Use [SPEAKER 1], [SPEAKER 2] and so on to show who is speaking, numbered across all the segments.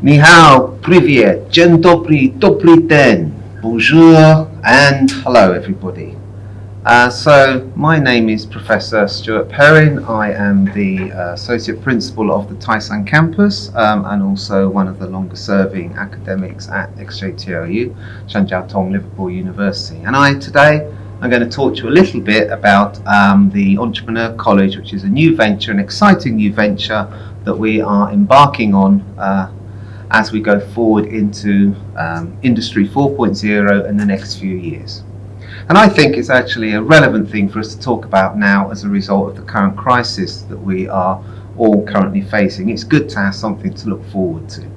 [SPEAKER 1] Ni hao, privyet, dzień dobry, dobry den, bonjour, and hello everybody. So my name is Professor Stuart Perrin. I am the Associate Principal of the Taicang campus and also one of the longest serving academics at XJTLU, Shanjiaotong Liverpool University. And today I'm going to talk to you a little bit about the Entrepreneur College, which is a new venture, an exciting new venture that we are embarking on as we go forward into Industry 4.0 in the next few years. And I think it's actually a relevant thing for us to talk about now as a result of the current crisis that we are all currently facing. It's good to have something to look forward to.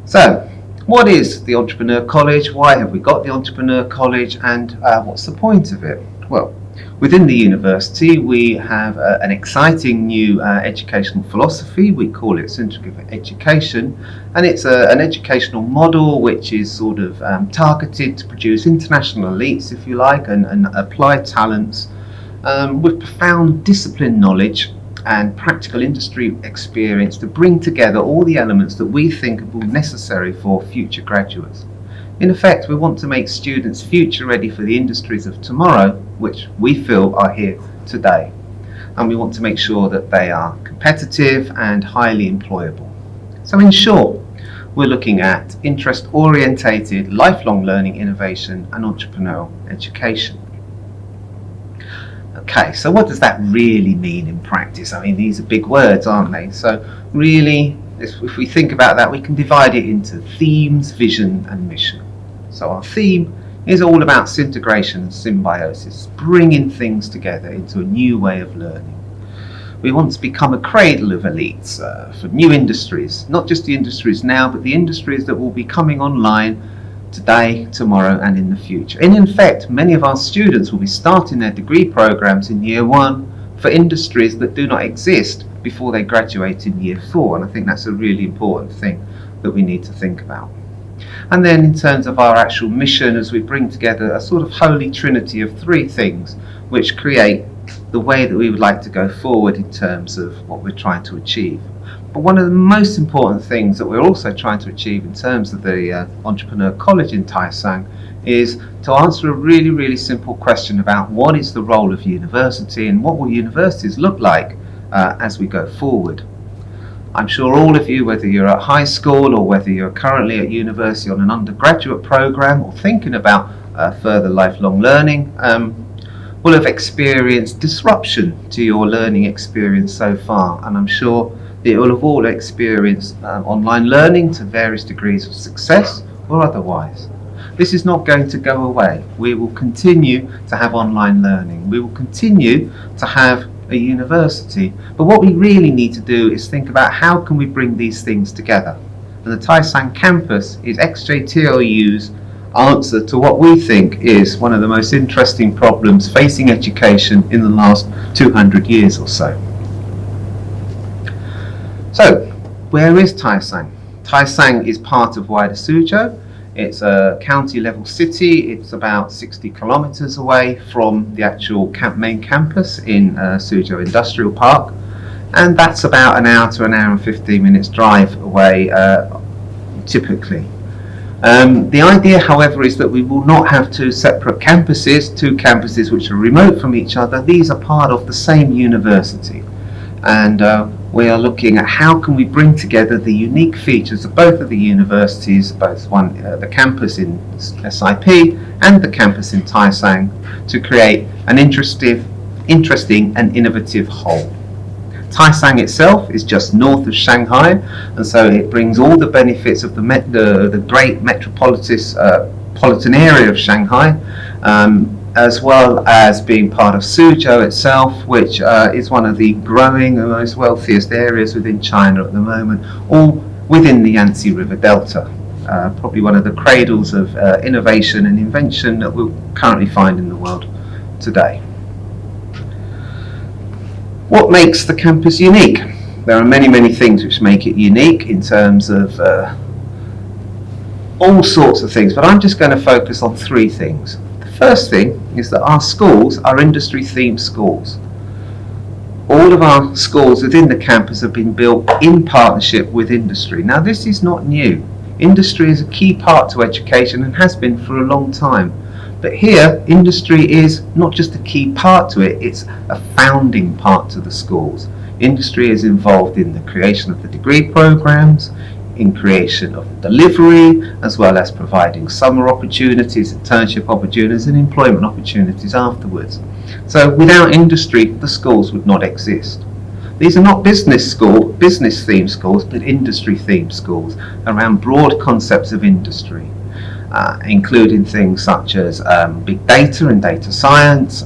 [SPEAKER 1] So, what is the Entrepreneur College? Why have we got the Entrepreneur College? And what's the point of it? Well, within the university we have an exciting new educational philosophy. We call it Syntegrative education, and it's an educational model which is sort of targeted to produce international elites, if you like, and applied talents with profound discipline knowledge and practical industry experience to bring together all the elements that we think are necessary for future graduates. In effect, we want to make students future ready for the industries of tomorrow, which we feel are here today. And we want to make sure that they are competitive and highly employable. So in short, we're looking at interest-orientated, lifelong learning, innovation and entrepreneurial education. Okay, so what does that really mean in practice? I mean, these are big words, aren't they? So really, if we think about that, we can divide it into themes, vision and mission. So our theme is all about syntegration and symbiosis, bringing things together into a new way of learning. We want to become a cradle of elites for new industries, not just the industries now, but the industries that will be coming online today, tomorrow and in the future. And in fact, many of our students will be starting their degree programs in year one for industries that do not exist before they graduate in year 4, and I think that's a really important thing that we need to think about. And then in terms of our actual mission, as we bring together a sort of holy trinity of 3 things which create the way that we would like to go forward in terms of what we're trying to achieve. But one of the most important things that we're also trying to achieve in terms of the Entrepreneur College in Taicang is to answer a really, really simple question about what is the role of university and what will universities look like as we go forward. I'm sure all of you, whether you're at high school or whether you're currently at university on an undergraduate program or thinking about further lifelong learning, will have experienced disruption to your learning experience so far, and I'm sure that you will have all experienced online learning to various degrees of success or otherwise. This is not going to go away. We will continue to have online learning. We will continue to have a university. But what we really need to do is think about how can we bring these things together. And the Taicang campus is XJTLU's answer to what we think is one of the most interesting problems facing education in the last 200 years or so. So, where is Taicang? Taicang is part of wider Suzhou. It's a county level city. It's about 60 kilometers away from the actual main campus in Suzhou Industrial Park, and that's about an hour to an hour and 15 minutes drive away typically. The idea, however, is that we will not have 2 separate campuses, 2 campuses which are remote from each other. These are part of the same university, and we are looking at how can we bring together the unique features of both of the universities, both the campus in SIP and the campus in Taicang, to create an interesting and innovative whole. Taicang itself is just north of Shanghai, and so it brings all the benefits of the great metropolitan area of Shanghai, as well as being part of Suzhou itself, which is one of the growing and most wealthiest areas within China at the moment, all within the Yangtze River Delta. Probably one of the cradles of innovation and invention that we'll currently find in the world today. What makes the campus unique? There are many, many things which make it unique in terms of all sorts of things, but I'm just going to focus on 3 things. First thing is that our schools are industry themed schools. all of our schools within the campus have been built in partnership with industry. Now, this is not new. Industry is a key part to education and has been for a long time. But here, industry is not just a key part to it, it's a founding part to the schools. Industry is involved in the creation of the degree programs, in creation of the delivery, as well as providing summer opportunities, internship opportunities, and employment opportunities afterwards. So without industry, the schools would not exist. These are not business themed schools, but industry themed schools around broad concepts of industry, including things such as big data and data science,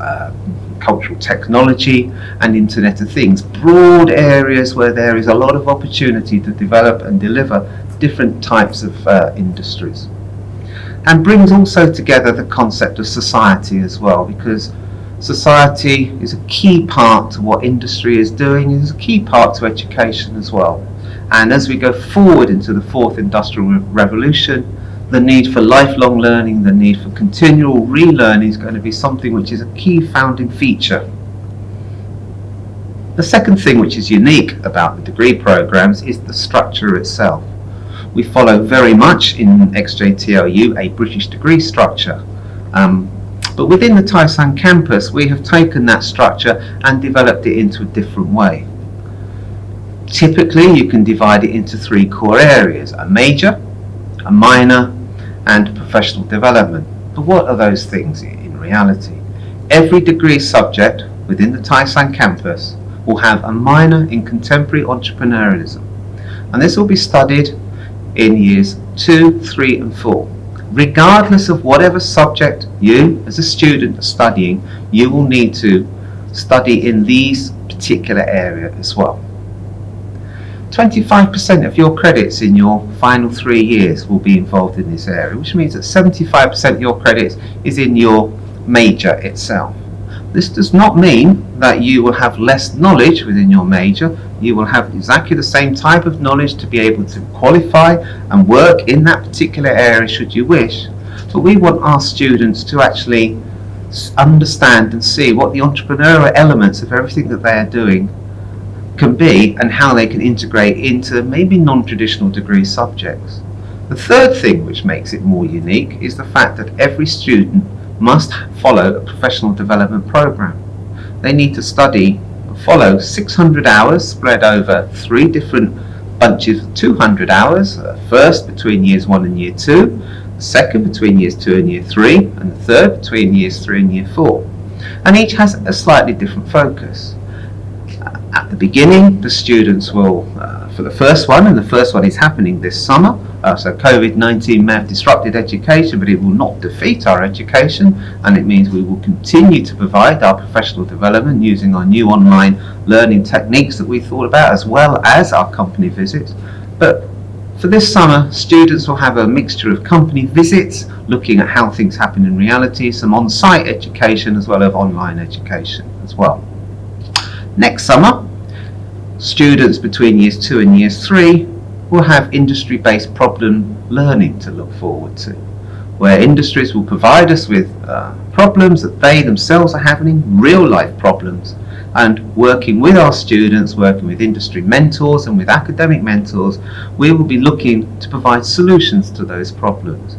[SPEAKER 1] cultural technology and Internet of Things, broad areas where there is a lot of opportunity to develop and deliver different types of industries. And brings also together the concept of society as well, because society is a key part to what industry is doing, is a key part to education as well. And as we go forward into the fourth industrial revolution, the need for lifelong learning, the need for continual relearning is going to be something which is a key founding feature. The second thing which is unique about the degree programs is the structure itself. We follow very much in XJTLU a British degree structure, but within the Taicang campus we have taken that structure and developed it into a different way. Typically you can divide it into three core areas: a major, a minor, and professional development. But what are those things in reality? Every degree subject within the Taicang campus will have a minor in contemporary entrepreneurialism, and this will be studied in years 2, 3 and 4. Regardless of whatever subject you as a student are studying, you will need to study in these particular area as well. 25% of your credits in your final 3 years will be involved in this area, which means that 75% of your credits is in your major itself. This does not mean that you will have less knowledge within your major. You will have exactly the same type of knowledge to be able to qualify and work in that particular area should you wish. But we want our students to actually understand and see what the entrepreneurial elements of everything that they are doing can be and how they can integrate into maybe non-traditional degree subjects. The third thing which makes it more unique is the fact that every student must follow a professional development program. They need to study and follow 600 hours spread over 3 different bunches of 200 hours, first between years 1 and year 2, the second between years 2 and year 3, and the third between years 3 and year 4. And each has a slightly different focus. At the beginning, the students will, for the first one, and the first one is happening this summer, so COVID-19 may have disrupted education, but it will not defeat our education, and it means we will continue to provide our professional development using our new online learning techniques that we thought about, as well as our company visits. But for this summer, students will have a mixture of company visits, looking at how things happen in reality, some on-site education, as well as online education as well. Next summer, students between years 2 and years 3 will have industry-based problem learning to look forward to, where industries will provide us with problems that they themselves are having, real-life problems, and working with our students, working with industry mentors and with academic mentors, we will be looking to provide solutions to those problems.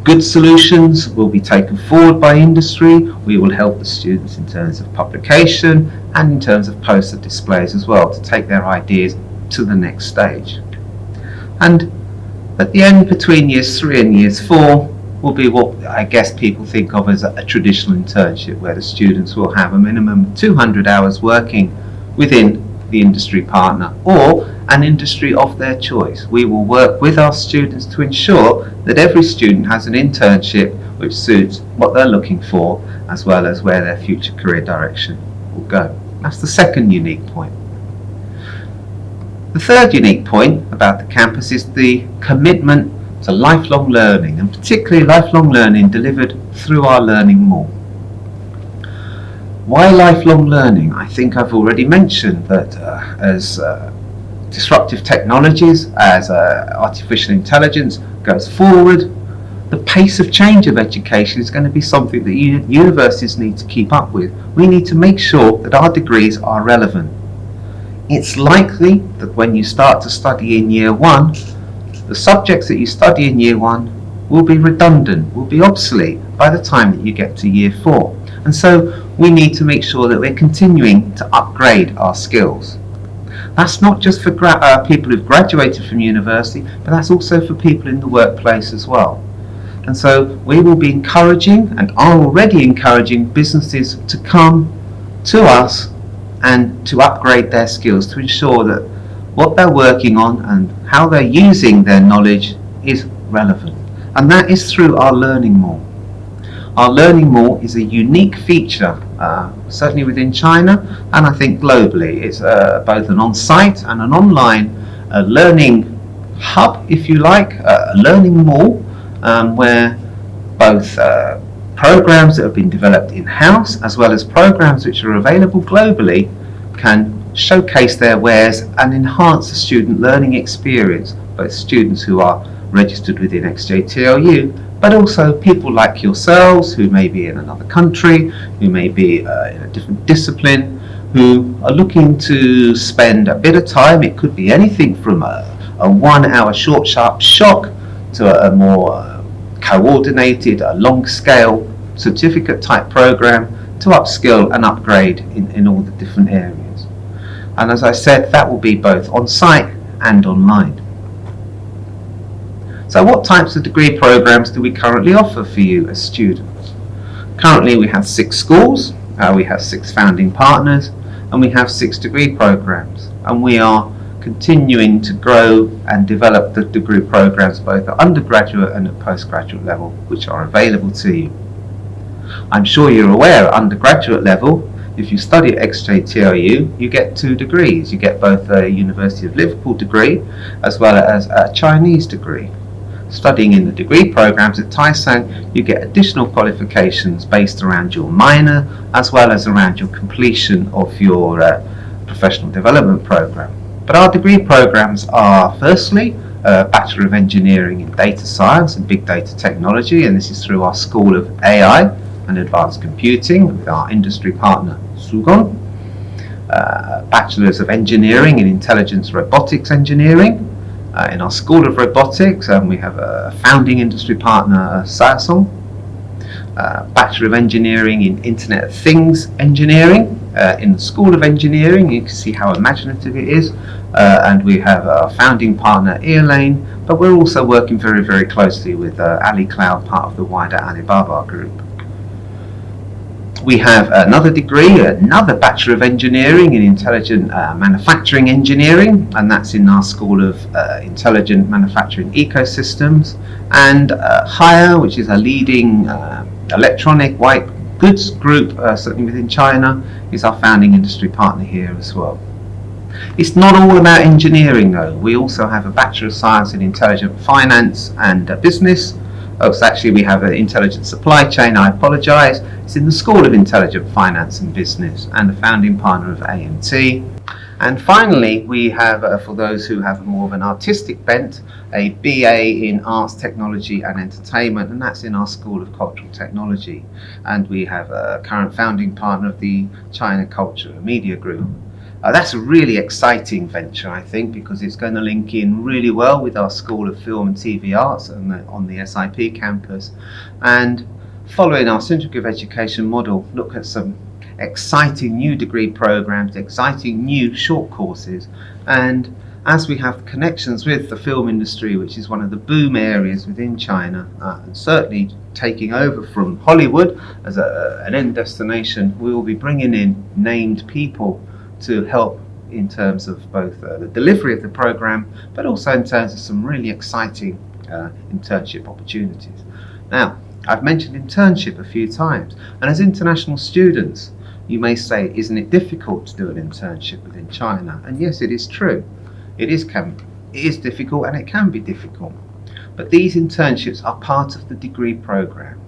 [SPEAKER 1] Good solutions will be taken forward by industry. We will help the students in terms of publication and in terms of poster displays as well, to take their ideas to the next stage. And at the end, between years 3 and years 4, will be what I guess people think of as a traditional internship, where the students will have a minimum of 200 hours working within the industry partner or an industry of their choice. We will work with our students to ensure that every student has an internship which suits what they're looking for, as well as where their future career direction will go. That's the second unique point. The third unique point about the campus is the commitment to lifelong learning, and particularly lifelong learning delivered through our learning mall. Why lifelong learning? I think I've already mentioned that as disruptive technologies, as artificial intelligence goes forward, the pace of change of education is going to be something that universities need to keep up with. We need to make sure that our degrees are relevant. It's likely that when you start to study in year one, the subjects that you study in year one will be redundant, will be obsolete by the time that you get to year four. And so we need to make sure that we're continuing to upgrade our skills. That's not just for people who've graduated from university, but that's also for people in the workplace as well. And so we will be encouraging, and are already encouraging, businesses to come to us and to upgrade their skills to ensure that what they're working on and how they're using their knowledge is relevant. And that is through our Learning More. Our Learning More is a unique feature, certainly within China, and I think globally. It's both an on-site and an online learning hub, if you like, a learning mall, where both programs that have been developed in-house as well as programs which are available globally can showcase their wares and enhance the student learning experience, both students who are registered within XJTLU, but also people like yourselves who may be in another country, who may be in a different discipline, who are looking to spend a bit of time. It could be anything from a 1 hour short sharp shock to a more coordinated, a long scale certificate type program to upskill and upgrade in all the different areas. And as I said, that will be both on site and online. So what types of degree programs do we currently offer for you as students? Currently we have 6 schools, we have 6 founding partners, and we have 6 degree programs. And we are continuing to grow and develop the degree programs both at undergraduate and at postgraduate level, which are available to you. I'm sure you're aware at undergraduate level, if you study at XJTLU, you get 2 degrees. You get both a University of Liverpool degree as well as a Chinese degree. Studying in the degree programs at Taicang, you get additional qualifications based around your minor as well as around your completion of your professional development program. But our degree programs are firstly a Bachelor of Engineering in Data Science and Big Data Technology, and this is through our School of AI and Advanced Computing with our industry partner Sugon. Bachelors of Engineering in Intelligence Robotics Engineering in our School of Robotics, and we have a founding industry partner Samsung. Bachelor of Engineering in Internet of Things Engineering in the School of Engineering. You can see how imaginative it is, and we have our founding partner Earlane, but we're also working very, very closely with Ali Cloud, part of the wider Alibaba group. We have another degree, another Bachelor of Engineering in Intelligent Manufacturing Engineering, and that's in our School of Intelligent Manufacturing Ecosystems. And Haier, which is a leading electronic white goods group, certainly within China, is our founding industry partner here as well. It's not all about engineering though. We also have a Bachelor of Science in Intelligent Finance and Business. Oh, so actually we have an Intelligent Supply Chain, I apologise. It's in the School of Intelligent Finance and Business and the founding partner of AMT. And finally, we have, for those who have more of an artistic bent, a BA in Arts, Technology and Entertainment, and that's in our School of Cultural Technology. And we have a current founding partner of the China Culture and Media Group. That's a really exciting venture, I think, because it's going to link in really well with our School of Film and TV Arts on the SIP campus, and following our Syntegrative education model, look at some exciting new degree programs, exciting new short courses. And as we have connections with the film industry, which is one of the boom areas within China, and certainly taking over from Hollywood as an end destination, we will be bringing in named people to help in terms of both the delivery of the program, but also in terms of some really exciting internship opportunities. Now, I've mentioned internship a few times, and as international students, you may say, isn't it difficult to do an internship within China? And yes, it is true. It is difficult, and it can be difficult. But these internships are part of the degree program,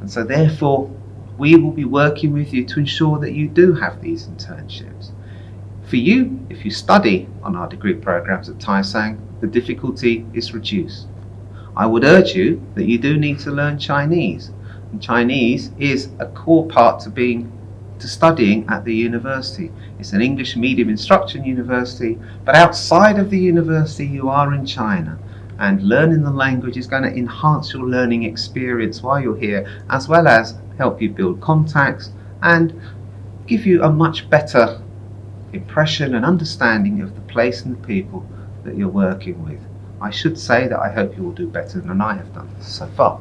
[SPEAKER 1] and so therefore we will be working with you to ensure that you do have these internships. For you, if you study on our degree programs at Taicang, the difficulty is reduced. I would urge you that you do need to learn Chinese. And Chinese is a core part to studying at the university. It's an English medium instruction university, but outside of the university you are in China. And learning the language is going to enhance your learning experience while you're here, as well as help you build contacts and give you a much better impression and understanding of the place and the people that you're working with. I should say that I hope you will do better than I have done so far.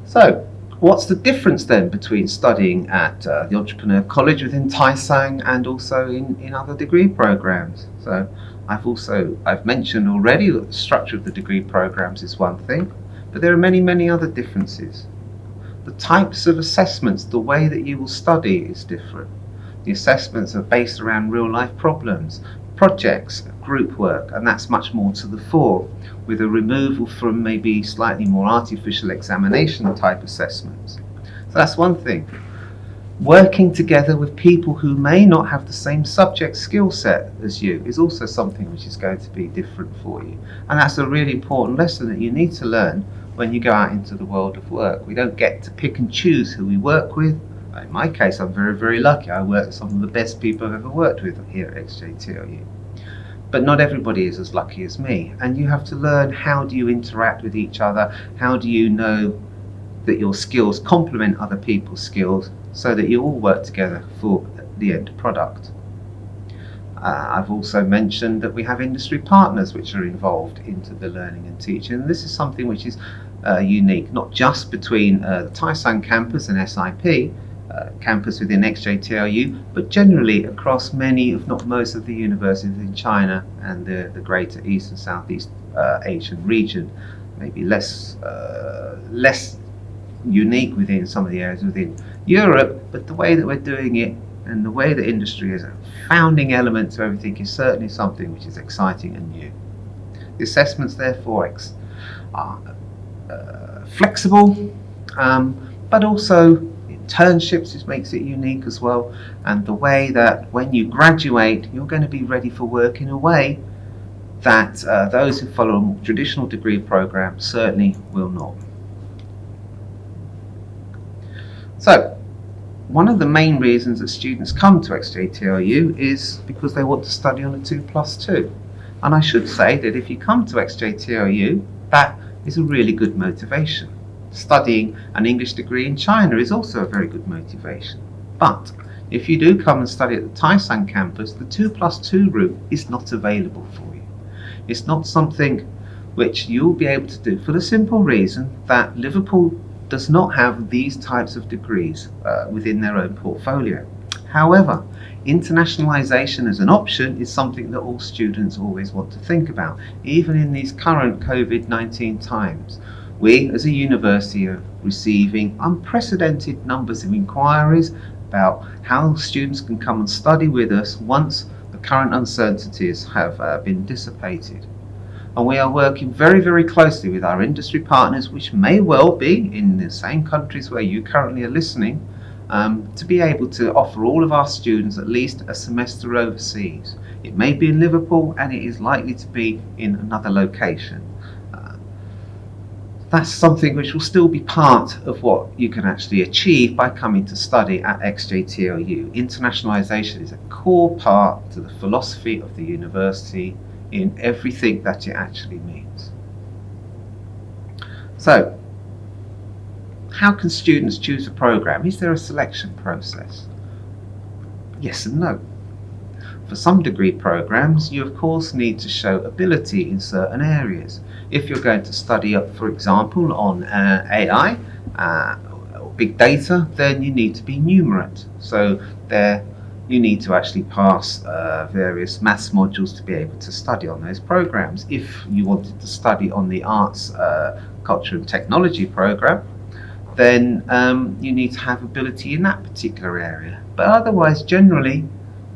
[SPEAKER 1] So, what's the difference then between studying at the Entrepreneur College within Taicang and also in other degree programs? So, I've mentioned already that the structure of the degree programs is one thing, but there are many other differences. The types of assessments, the way that you will study is different. The assessments are based around real life problems, projects, group work, and that's much more to the fore, with a removal from maybe slightly more artificial examination type assessments. So that's one thing. Working together with people who may not have the same subject skill set as you is also something which is going to be different for you. And that's a really important lesson that you need to learn when you go out into the world of work. We don't get to pick and choose who we work with. In my case, I'm very lucky. I work with some of the best people I've ever worked with here at XJTLU. But not everybody is as lucky as me. And you have to learn, how do you interact with each other? How do you know that your skills complement other people's skills so that you all work together for the end product? I've also mentioned that we have industry partners which are involved into the learning and teaching. And this is something which is unique, not just between the Taicang campus and SIP, campus within XJTLU, but generally across many, if not most, of the universities in China and the greater East and Southeast Asian region. Maybe less unique within some of the areas within Europe, but the way that we're doing it and the way that industry is a founding element to everything is certainly something which is exciting and new. The assessments therefore are flexible, but also internships, which makes it unique as well, and the way that when you graduate you're going to be ready for work in a way that those who follow a more traditional degree program certainly will not. So, one of the main reasons that students come to XJTLU is because they want to study on a 2+2. And I should say that if you come to XJTLU, that is a really good motivation. Studying an English degree in China is also a very good motivation. But if you do come and study at the Taicang campus, the 2+2 route is not available for you. It's not something which you'll be able to do for the simple reason that Liverpool does not have these types of degrees within their own portfolio. However, internationalization as an option is something that all students always want to think about, even in these current COVID-19 times. We as a university are receiving unprecedented numbers of inquiries about how students can come and study with us once the current uncertainties have been dissipated. And we are working very closely with our industry partners, which may well be in the same countries where you currently are listening, to be able to offer all of our students at least a semester overseas. It may be in Liverpool and it is likely to be in another location. That's something which will still be part of what you can actually achieve by coming to study at XJTLU. Internationalization is a core part to the philosophy of the university in everything that it actually means. So, how can students choose a program? Is there a selection process? Yes and no. For some degree programs, you of course need to show ability in certain areas. If you're going to study up, for example, on AI or big data, then you need to be numerate. So there you need to actually pass various maths modules to be able to study on those programs. If you wanted to study on the arts, culture and technology program, then you need to have ability in that particular area. But otherwise, generally,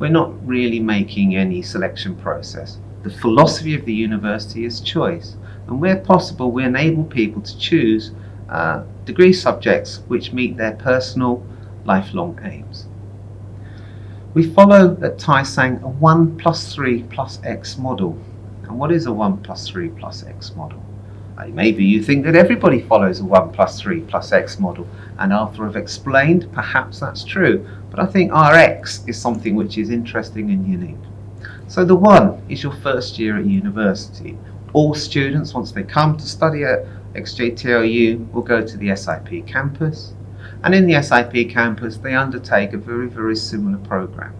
[SPEAKER 1] we're not really making any selection process. The philosophy of the university is choice, and where possible we enable people to choose degree subjects which meet their personal lifelong aims. We follow at Taicang a 1+3+X model. And what is a 1+3+X model? Maybe you think that everybody follows a 1 + 3 + X model, and after I've explained, perhaps that's true, but I think RX is something which is interesting and unique. So the 1 is your first year at university. All students, once they come to study at XJTLU, will go to the SIP campus, and in the SIP campus they undertake a very similar program.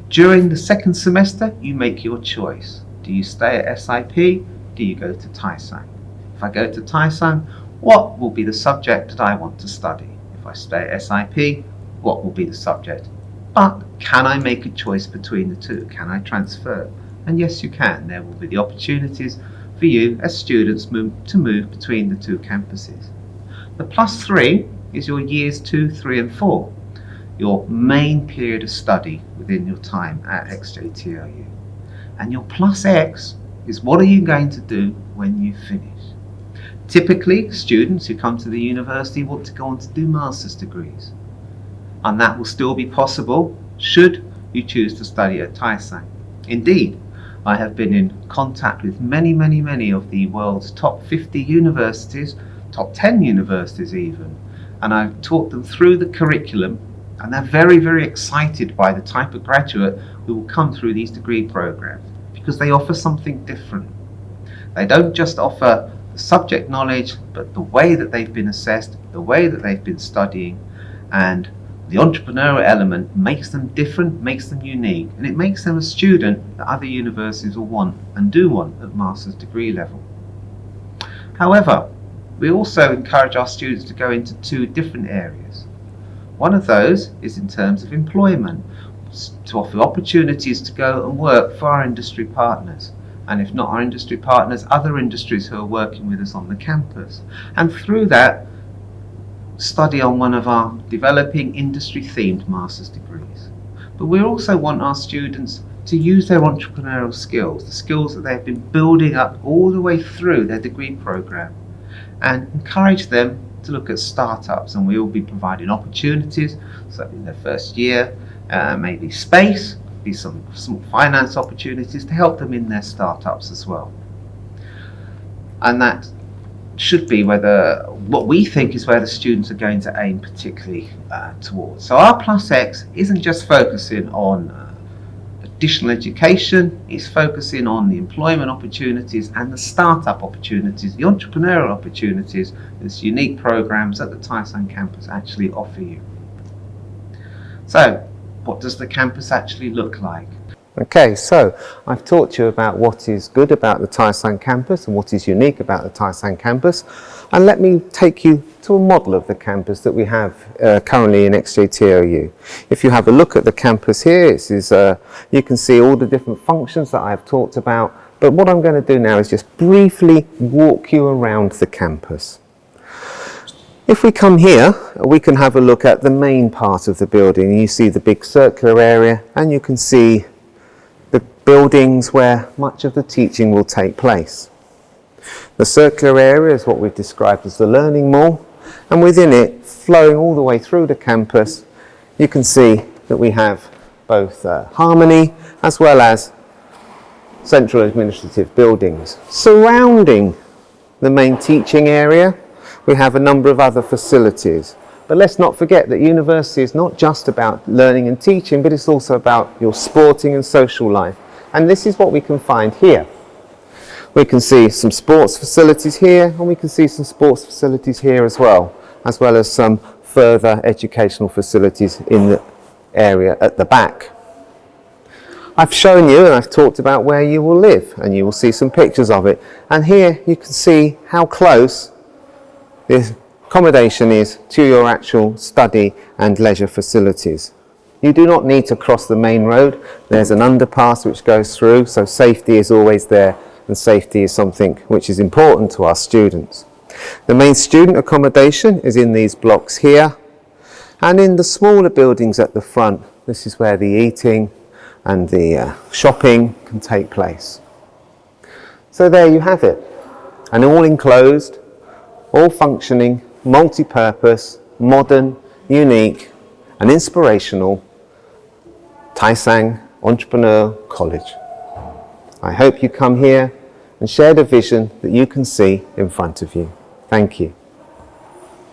[SPEAKER 1] During the second semester you make your choice. Do you stay at SIP? Do you go to Taicang? If I go to Taicang, what will be the subject that I want to study? If I stay at SIP, what will be the subject? But can I make a choice between the two? Can I transfer? And yes, you can. There will be the opportunities for you as students to move between the two campuses. The +3 is your years 2, 3 and 4, your main period of study within your time at XJTLU. And your +X is what are you going to do when you finish. Typically, students who come to the university want to go on to do master's degrees. And that will still be possible should you choose to study at Taicang. Indeed, I have been in contact with many of the world's top 50 universities, top 10 universities even, and I've taught them through the curriculum, and they're very excited by the type of graduate who will come through these degree programs, because they offer something different. They don't just offer the subject knowledge, but the way that they've been assessed, the way that they've been studying, and the entrepreneurial element makes them different, makes them unique, and it makes them a student that other universities will want and do want at master's degree level. However, we also encourage our students to go into 2 different areas. One of those is in terms of employment, to offer opportunities to go and work for our industry partners, and if not our industry partners, other industries who are working with us on the campus, and through that study on one of our developing industry themed master's degrees. But we also want our students to use their entrepreneurial skills, the skills that they've been building up all the way through their degree program, and encourage them to look at startups, and we will be providing opportunities, so in their first year, maybe space, be some finance opportunities to help them in their startups as well. And that should be what we think is where the students are going to aim particularly towards. So our +X isn't just focusing on additional education, it's focusing on the employment opportunities and the startup opportunities, the entrepreneurial opportunities these unique programs that the Taicang campus actually offer you. So, what does the campus actually look like?
[SPEAKER 2] Okay, so I've taught you about what is good about the Taicang campus and what is unique about the Taicang campus, and let me take you to a model of the campus that we have currently in XJTLU. If you have a look at the campus here, you can see all the different functions that I've talked about, but what I'm going to do now is just briefly walk you around the campus. If we come here, we can have a look at the main part of the building. You see the big circular area, and you can see the buildings where much of the teaching will take place. The circular area is what we've described as the learning mall, and within it, flowing all the way through the campus, you can see that we have both Harmony as well as central administrative buildings. Surrounding the main teaching area, we have a number of other facilities. But let's not forget that university is not just about learning and teaching, but it's also about your sporting and social life. And this is what we can find here. We can see some sports facilities here, and we can see some sports facilities here as well as some further educational facilities in the area at the back. I've shown you and I've talked about where you will live, and you will see some pictures of it. And here you can see how close the accommodation is to your actual study and leisure facilities. You do not need to cross the main road. There's an underpass which goes through, so safety is always there, and safety is something which is important to our students. The main student accommodation is in these blocks here, and in the smaller buildings at the front, this is where the eating and the shopping can take place. So there you have it, an all enclosed, all functioning, multi-purpose, modern, unique and inspirational Taicang Entrepreneur College. I hope you come here and shared a vision that you can see in front of you. Thank you.